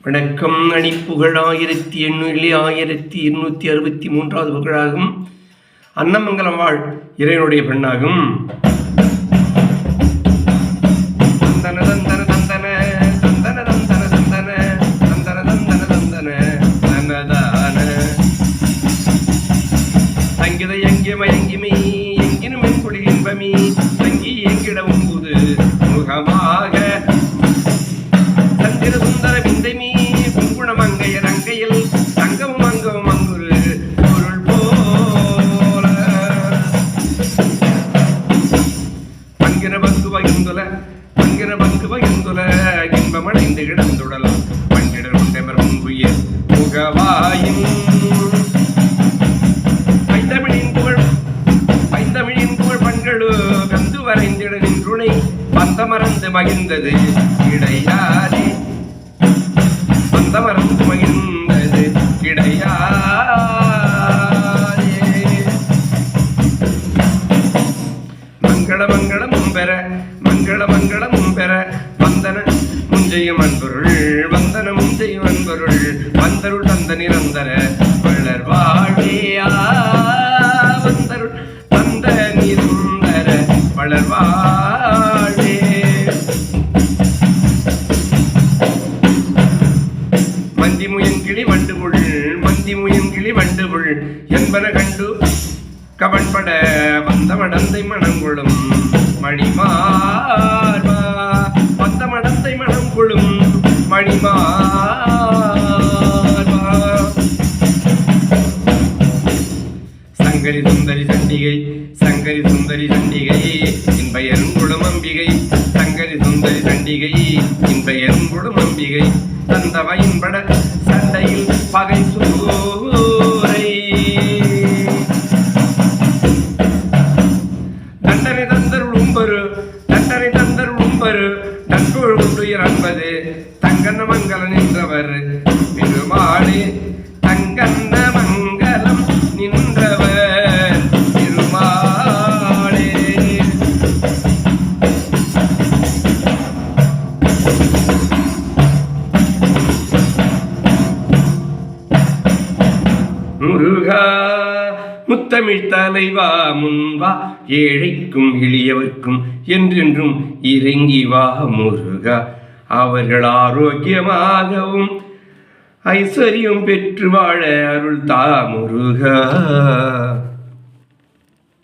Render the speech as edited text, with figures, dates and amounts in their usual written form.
வணக்கம். அணிப்புகழ் 1863 புகழாகும். அன்னமங்கலம் வாழ் இறைவனுடைய பெண்ணாகும். தந்தன தந்தன தந்தன தந்தன தந்தன தந்தன தந்தன தந்தன தந்தன தனதான தங்கித எங்கே மயங்கிமை எங்கினும் மென்புடி இன்பமி தங்கி எங்கிடவும் புது முகமாக தந்திர சுந்தர விந்தைமீ குங்குணமங்கைய ரங்கையில் தங்கமும் அங்கமும் அங்குரு பொருள் போல பங்கிர பங்கு பகிர்ந்துல இன்பமடைந்து கிடந்துடல் பங்கிடர் உண்டெமர் முன்புய முகவாயும் பைந்தமிழின் புகழ் பண்களு கந்து வரைந்திட நின்றுணை பந்த மறந்து மகிழ்ந்தது கிடையாதே மறந்து மகிழ்ந்தது கிடையாதே. மங்களமும் பெற வந்தன முஞ்செய்யும் அன்பொருள் வந்தருள் தந்த நிரந்தர வளர் வாழியா வந்தருள் தந்த நிரந்தர வளர் வாழே. மந்தி முயங்கிளி வண்டுபுள் என்பன கண்டு கவன்பட வந்த மடந்தை மணங்குளும் மணிமார்பா வந்த மடந்தை மணங்குளும் மணிமார்பா. சங்கரி சுந்தரி சண்டிகை இன்பெயருங்குளும் அம்பிகை சங்கரி சுந்தரி சண்டிகை இன்பெயருங்குளும் அம்பிகை தந்தவையின்பட சண்டையில் பகை சூரை தண்டனை தந்தருளும்பரு நட்புள் உண்டுயர் அன்பது தங்கன்ன மங்கலம் நின்றவர் பெருமாளே தங்கன்ன மங்கலம் நின்றவர் பெருமாளே. முருகா முத்தமிழ் தலைவா முன்வா ஏழைக்கும் எளியவர்க்கும் என்றென்றும் இறங்கி வா முருகா. அவர்கள் ஆரோக்கியமாகவும் ஐஸ்வர்யம் பெற்று வாழ அருள் தா முருகா.